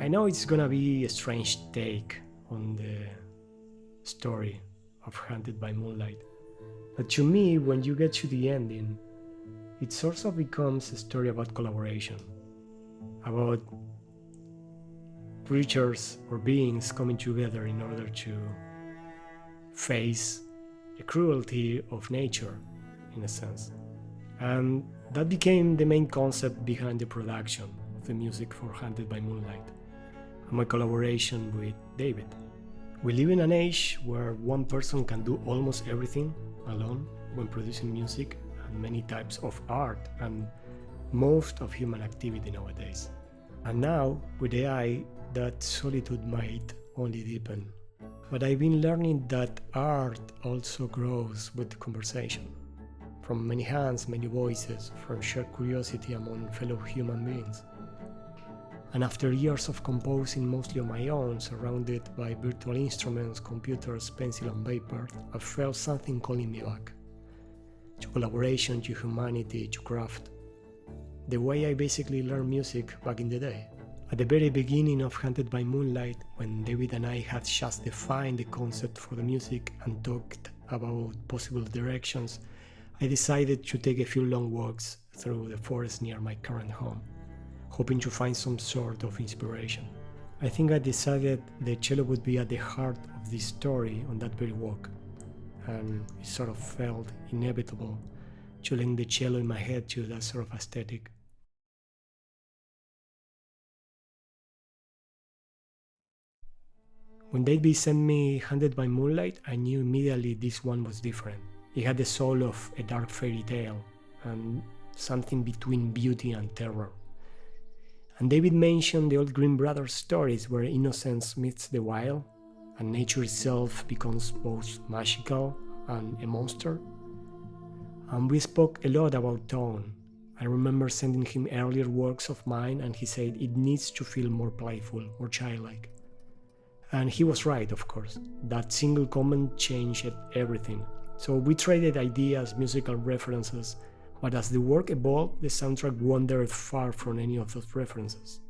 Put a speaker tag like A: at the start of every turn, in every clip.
A: I know it's gonna be a strange take on the story of Haunted by Moonlight, but to me, when you get to the ending, it sort of becomes a story about collaboration, about creatures or beings coming together in order to face the cruelty of nature, in a sense. And that became the main concept behind the production of the music for Haunted by Moonlight, and my collaboration with David. We live in an age where one person can do almost everything alone when producing music and many types of art and most of human activity nowadays. And now, with AI, that solitude might only deepen. But I've been learning that art also grows with the conversation. From many hands, many voices, from shared curiosity among fellow human beings. And after years of composing mostly on my own, surrounded by virtual instruments, computers, pencil and paper, I felt something calling me back. To collaboration, to humanity, to craft. The way I basically learned music back in the day. At the very beginning of Haunted by Moonlight, when David and I had just defined the concept for the music and talked about possible directions, I decided to take a few long walks through the forest near my current home, hoping to find some sort of inspiration. I think I decided the cello would be at the heart of this story on that very walk, and it sort of felt inevitable to link the cello in my head to that sort of aesthetic. When David sent me Haunted by Moonlight, I knew immediately this one was different. It had the soul of a dark fairy tale, and something between beauty and terror. And David mentioned the old Grimm Brothers stories where innocence meets the wild, and nature itself becomes both magical and a monster. And we spoke a lot about tone. I remember sending him earlier works of mine, and he said it needs to feel more playful or childlike. And he was right, of course. That single comment changed everything. So we traded ideas, musical references, but as the work evolved, the soundtrack wandered far from any of those references.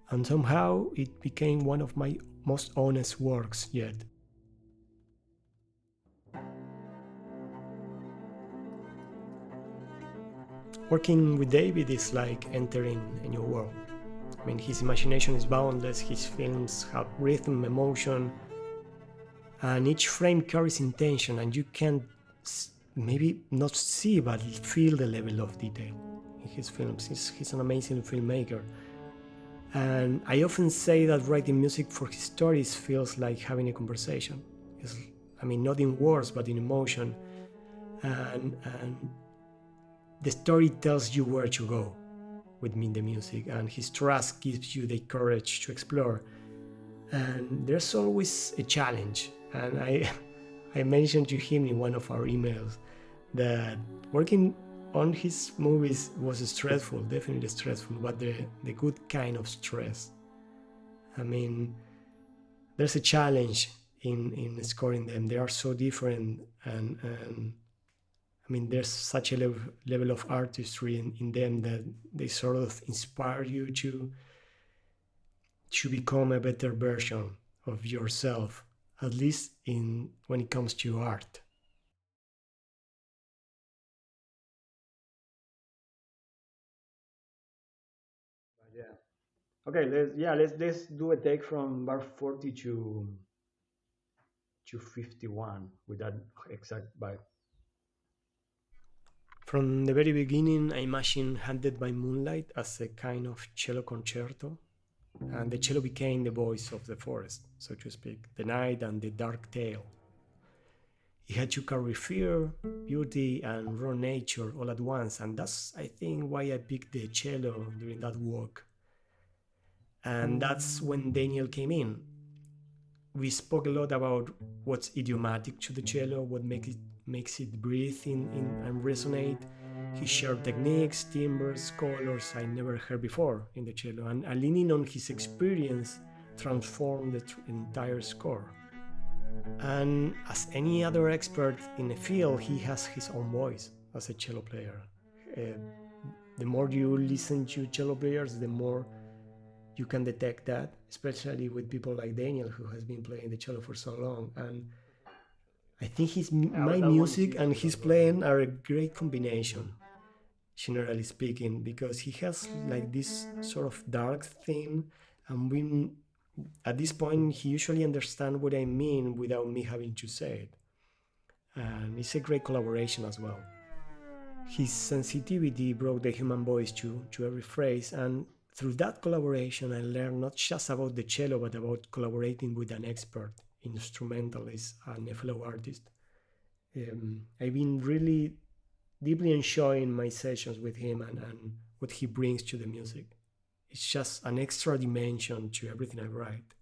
A: And somehow it became one of my most honest works yet. Working with David is like entering a new world. I mean, his imagination is boundless, his films have rhythm, emotion, and each frame carries intention, and you can maybe not see but feel the level of detail in his films. He's an amazing filmmaker. And I often say that writing music for his stories feels like having a conversation. Not in words, but in emotion. And the story tells you where to go with the music, and his trust gives you the courage to explore. And there's always a challenge. And I mentioned to him in one of our emails that working on his movies was stressful, definitely stressful, but the good kind of stress. I mean, there's a challenge in scoring them. They are so different, and I mean, there's such a level of artistry in them that they sort of inspire you to become a better version of yourself, at least when it comes to art. Yeah. Okay. Let's do a take from bar 40 to 51 with that exact vibe. From the very beginning, I imagined Haunted by Moonlight as a kind of cello concerto, and the cello became the voice of the forest, so to speak, the night and the dark tale. It had to carry fear, beauty, and raw nature all at once, and that's, I think, why I picked the cello during that walk. And that's when Daniel came in. We spoke a lot about what's idiomatic to the cello, what makes it breathe and resonate. He shared techniques, timbres, colors I never heard before in the cello, and leaning on his experience transformed the entire score. And as any other expert in the field, he has his own voice as a cello player. The more you listen to cello players, the more you can detect that, especially with people like Daniel, who has been playing the cello for so long. And I think my music and his playing are a great combination, generally speaking, because he has like this sort of dark theme, and at this point he usually understands what I mean without me having to say it. And it's a great collaboration as well. His sensitivity brought the human voice to every phrase, and through that collaboration, I learned not just about the cello, but about collaborating with an expert, instrumentalist, and a fellow artist. I've been really deeply enjoying my sessions with him and what he brings to the music. It's just an extra dimension to everything I write.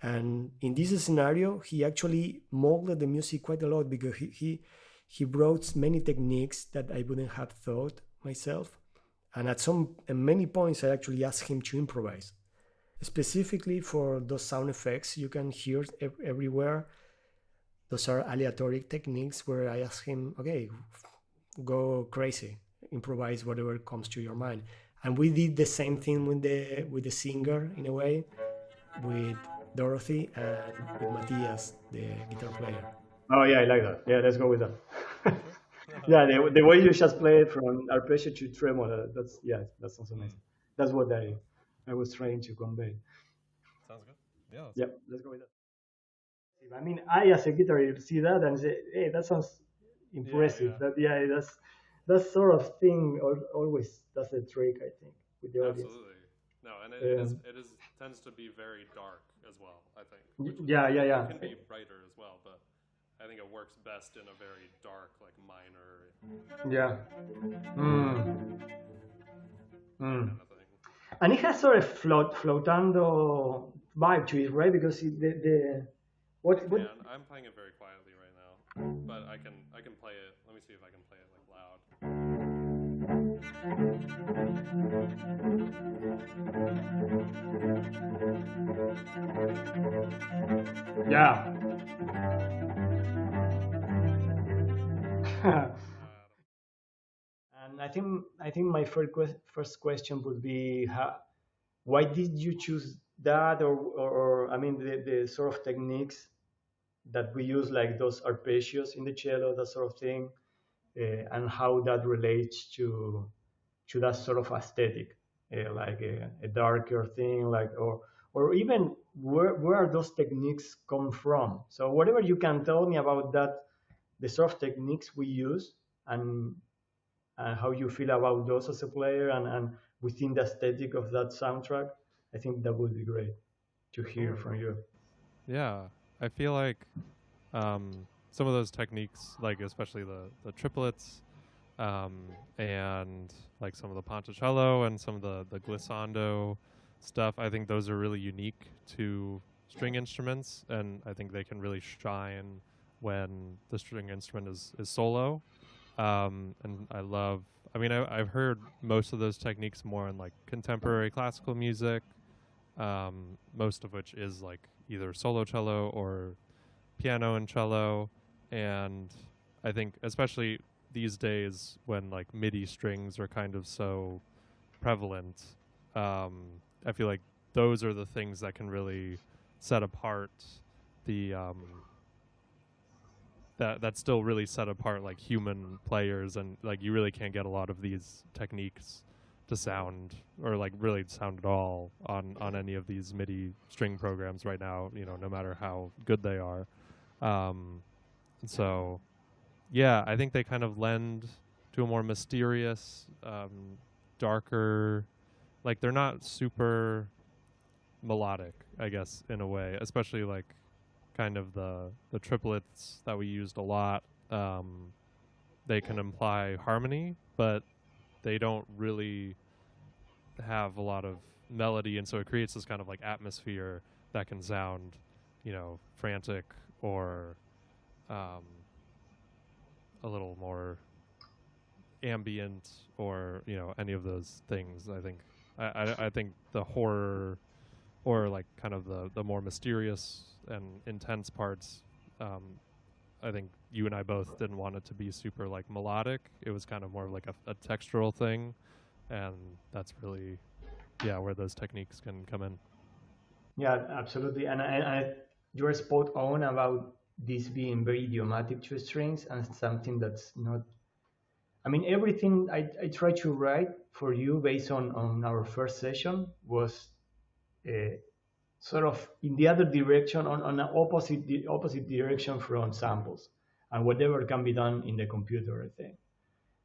A: And in this scenario, he actually molded the music quite a lot, because he brought many techniques that I wouldn't have thought myself. And at many points, I actually asked him to improvise. Specifically for those sound effects you can hear everywhere. Those are aleatory techniques where I ask him, okay, go crazy, improvise whatever comes to your mind. And we did the same thing with the singer, in a way, with Dorothy and with Matias, the guitar player.
B: Oh yeah, I like that. Yeah, let's go with that. Yeah, the way you just play it from arpeggio to tremolo, that sounds amazing. That's what I was trying to convey.
C: Sounds good. Yeah.
B: Yeah, let's go with that. I mean, I as a guitarist see that and say, hey, that sounds impressive.
C: Yeah.
B: That sort of thing always does the trick, I think, with the audience.
C: Absolutely. No, and it tends to be very dark as well, I think.
B: Yeah.
C: It can be brighter as well, but I think it works best in a very dark, like minor.
B: Yeah.
C: Kind of thing.
B: And it has sort of flotando vibe to it, right? Because what?
C: Yeah, I'm playing it very quietly right now, but I can play it. Let me see if I can play it like loud.
B: Yeah. And I think my first question would be, why did you choose that, or I mean the sort of techniques that we use, like those arpeggios in the cello, that sort of thing, and how that relates to that sort of aesthetic, like a darker thing, like or even where those techniques come from. So whatever you can tell me about that, the sort of techniques we use, and how you feel about those as a player, and within the aesthetic of that soundtrack, I think that would be great to hear from you.
C: Yeah, I feel like some of those techniques, like especially the triplets, and like some of the ponticello and some of the glissando stuff, I think those are really unique to string instruments, and I think they can really shine when the string instrument is solo. And I've heard most of those techniques more in like contemporary classical music, most of which is like either solo cello or piano and cello. And I think especially these days when like MIDI strings are kind of so prevalent, I feel like those are the things that can really set apart the that still really set apart like human players, and like you really can't get a lot of these techniques to sound, or like really sound at all on any of these MIDI string programs right now, no matter how good they are. So yeah, I think they kind of lend to a more mysterious, darker, like they're not super melodic, I guess, in a way, especially like kind of the triplets that we used a lot. They can imply harmony, but they don't really have a lot of melody, and so it creates this kind of like atmosphere that can sound, frantic or a little more ambient, or any of those things. I think I think the horror, or like kind of the more mysterious and intense parts, I think you and I both didn't want it to be super like melodic. It was kind of more like a textural thing, and that's really yeah, where those techniques can come in.
B: Yeah, absolutely. And you're spot on about this being very idiomatic to strings and something that's not. I mean, everything I tried to write for you based on our first session was sort of in the other direction, on the opposite direction from samples and whatever can be done in the computer, I think.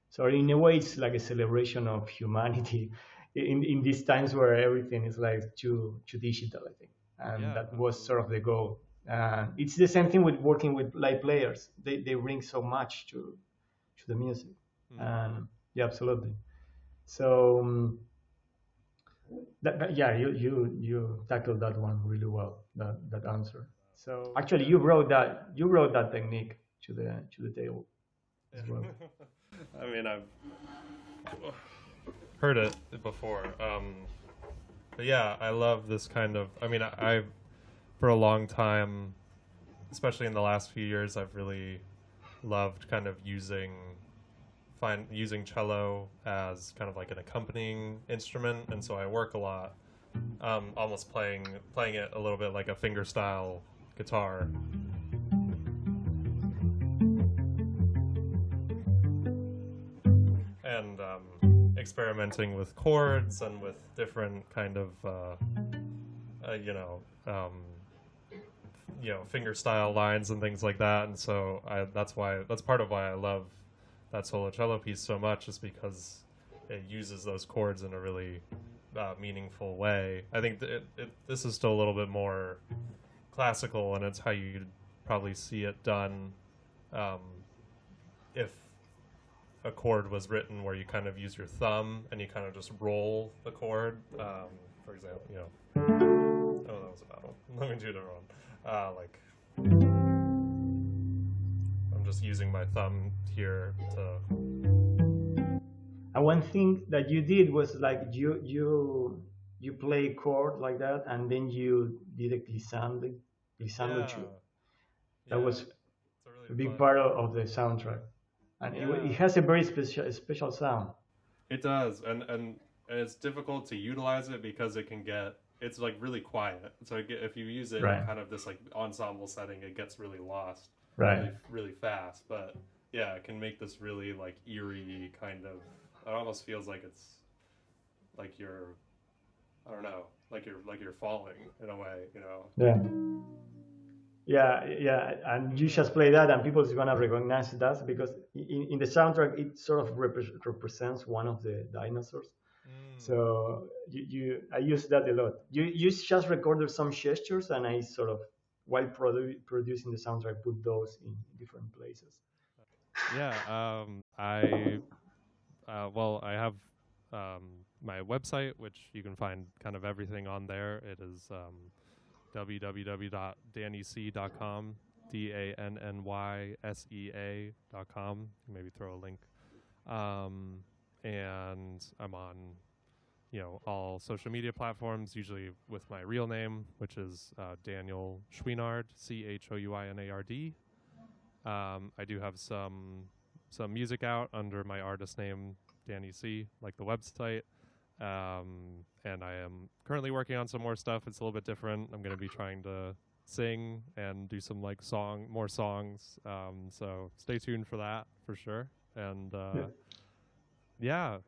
B: So in a way, it's like a celebration of humanity in these times where everything is like too digital, I think, and
C: Yeah,
B: that was
C: absolutely.
B: sort of the goal. It's the same thing with working with live players. They bring so much to the music, and yeah, absolutely. So yeah, you tackled that one really well. That answer. So actually,
C: Yeah.
B: you brought that technique to the table as well.
C: I mean, I've heard it before. But yeah, I love this kind of. I mean, I've for a long time, especially in the last few years, I've really loved kind of using cello as kind of like an accompanying instrument, and so I work a lot, almost playing it a little bit like a fingerstyle guitar. And experimenting with chords and with different kind of fingerstyle lines and things like that. And so that's part of why I love that solo cello piece so much, is because it uses those chords in a really meaningful way. I think this is still a little bit more classical, and it's how you'd probably see it done if a chord was written where you kind of use your thumb and you kind of just roll the chord. For example, oh, that was a bad one. Let me do a different one. Like, I'm just using my thumb here to.
B: And one thing that you did was like you play a chord like that, and then you did a glissando too. That was a big part of the soundtrack, and it has a very special sound.
C: It does, and it's difficult to utilize it because it's like really quiet. So if you use it in kind of this like ensemble setting, it gets really lost really fast. But yeah, it can make this really like eerie kind of. It almost feels like it's like you're, I don't know, like you're falling in a way,
B: Yeah, and you just play that, and people is gonna recognize that because in the soundtrack it sort of represents one of the dinosaurs. So I use that a lot. You just recorded some gestures, and I sort of, while producing the soundtrack, put those in different places.
C: Yeah, I have my website, which you can find kind of everything on there. It is www.dannysea.com, DANNYSEA.com. Maybe throw a link. And I'm on, all social media platforms, usually with my real name, which is Daniel Chouinard, Chouinard. I do have some music out under my artist name, Danny C, like the website. And I am currently working on some more stuff. It's a little bit different. I'm going to be trying to sing and do some like more songs. So stay tuned for that for sure. And yeah.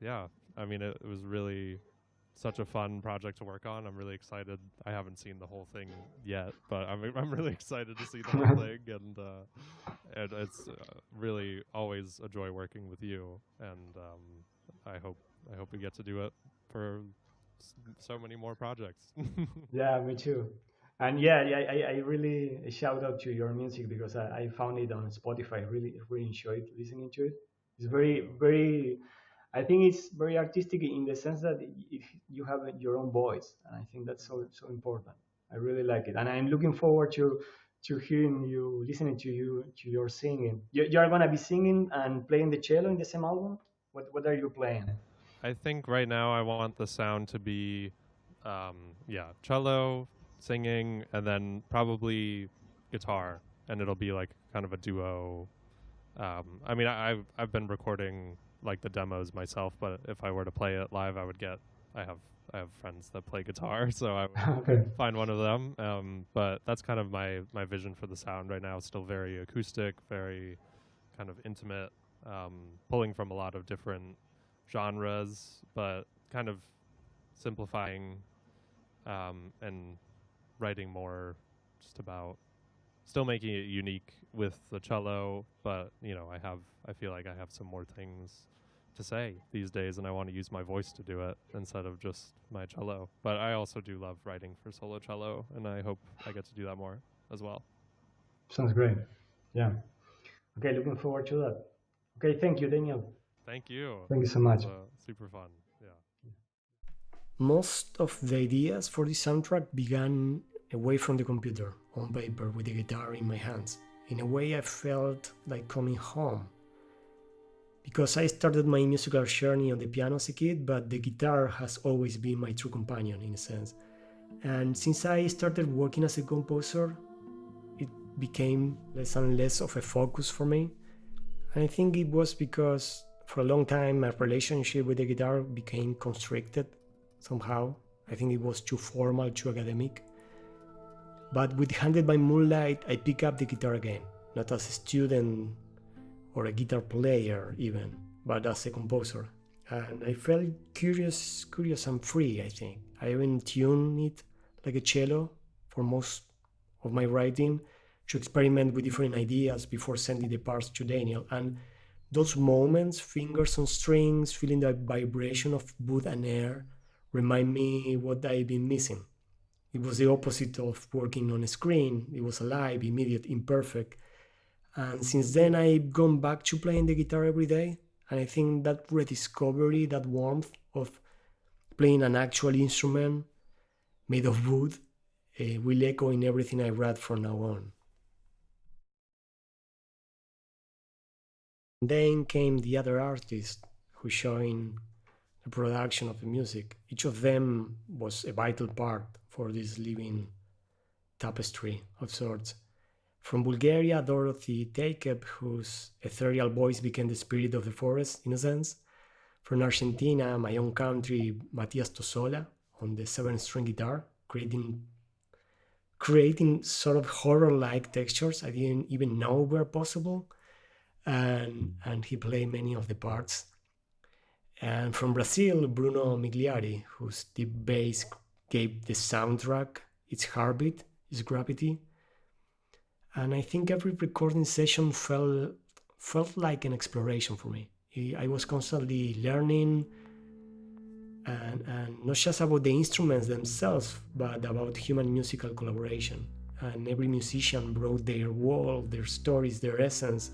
C: I mean, it was really such a fun project to work on. I'm really excited. I haven't seen the whole thing yet, but I'm really excited to see the whole thing. And it's really always a joy working with you. And I hope we get to do it for so many more projects.
B: Yeah, me too. And yeah, I really shout out to your music because I found it on Spotify. Really enjoyed listening to it. It's very. I think it's very artistic in the sense that if you have your own voice, and I think that's so important. I really like it, and I'm looking forward to hearing you, listening to your singing. You're gonna be singing and playing the cello in the same album. What are you playing?
C: I think right now I want the sound to be, cello, singing, and then probably guitar, and it'll be like kind of a duo. I mean, I've been recording like the demos myself, but if I were to play it live, I would get I have friends that play guitar, so I would
B: Okay.
C: find one of them. But that's kind of my vision for the sound right now. It's still very acoustic, very kind of intimate, pulling from a lot of different genres, but kind of simplifying and writing more just about still making it unique with the cello, but I feel like I have some more things to say these days, and I want to use my voice to do it instead of just my cello. But I also do love writing for solo cello, and I hope I get to do that more as well.
B: Sounds great. Yeah. Okay, looking forward to that. Okay, thank you, Daniel.
C: Thank you.
B: Thank you so much.
C: It was, super fun. Yeah.
A: Most of the ideas for this soundtrack began away from the computer, on paper, with the guitar in my hands. In a way, I felt like coming home. Because I started my musical journey on the piano as a kid, but the guitar has always been my true companion, in a sense. And since I started working as a composer, it became less and less of a focus for me. And I think it was because for a long time my relationship with the guitar became constricted somehow. I think it was too formal, too academic. But with Handed by Moonlight, I pick up the guitar again, not as a student or a guitar player even, but as a composer. And I felt curious and free, I think. I even tuned it like a cello for most of my writing to experiment with different ideas before sending the parts to Daniel. And those moments, fingers on strings, feeling the vibration of wood and air, remind me what I've been missing. It was the opposite of working on a screen. It was alive, immediate, imperfect. And since then, I've gone back to playing the guitar every day. And I think that rediscovery, that warmth of playing an actual instrument made of wood, will echo in everything I write from now on. Then came the other artists who joined the production of the music. Each of them was a vital part for this living tapestry of sorts. From Bulgaria, Dorothy, Takev, whose ethereal voice became the spirit of the forest, in a sense. From Argentina, my own country, Matias Tozzola on the 7-string guitar, creating sort of horror-like textures I didn't even know were possible. And he played many of the parts. And from Brazil, Bruno Migliari, whose deep bass gave the soundtrack its heartbeat, its gravity. And I think every recording session felt like an exploration for me. I was constantly learning, and not just about the instruments themselves, but about human musical collaboration. And every musician brought their world, their stories, their essence,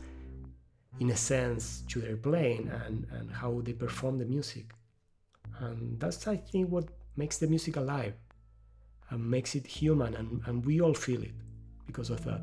A: in a sense, to their playing and how they perform the music. And that's, I think, what makes the music alive and makes it human, and we all feel it because of that.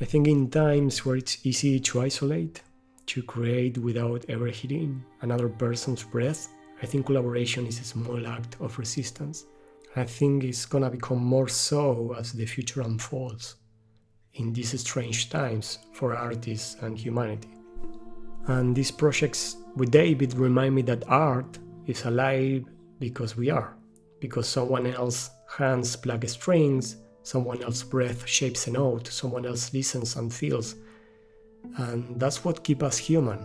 A: I think in times where it's easy to isolate, to create without ever hitting another person's breath, I think collaboration is a small act of resistance. I think it's gonna become more so as the future unfolds in these strange times for artists and humanity. And these projects with David remind me that art is alive because we are, because someone else's hands pluck strings, someone else's breath shapes a note, someone else listens and feels. And that's what keeps us human.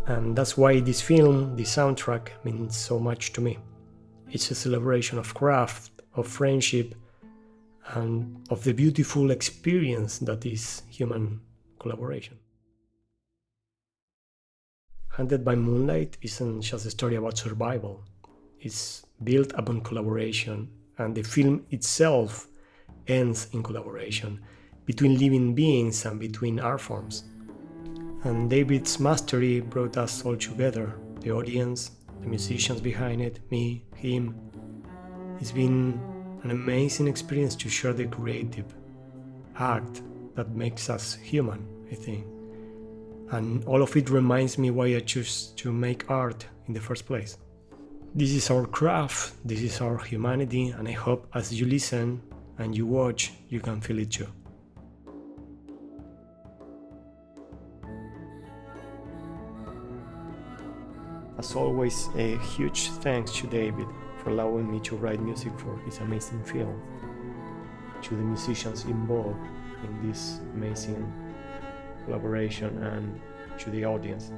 A: And that's why this film, this soundtrack, means so much to me. It's a celebration of craft, of friendship, and of the beautiful experience that is human collaboration. Hunted by Moonlight isn't just a story about survival. It's built upon collaboration, and the film itself ends in collaboration between living beings and between art forms. And David's mastery brought us all together, the audience, the musicians behind it, me, him. It's been an amazing experience to share the creative act that makes us human, I think. And all of it reminds me why I choose to make art in the first place. This is our craft, this is our humanity, and I hope as you listen and you watch, you can feel it too. As always, a huge thanks to David for allowing me to write music for his amazing film, to the musicians involved in this amazing collaboration, and to the audience.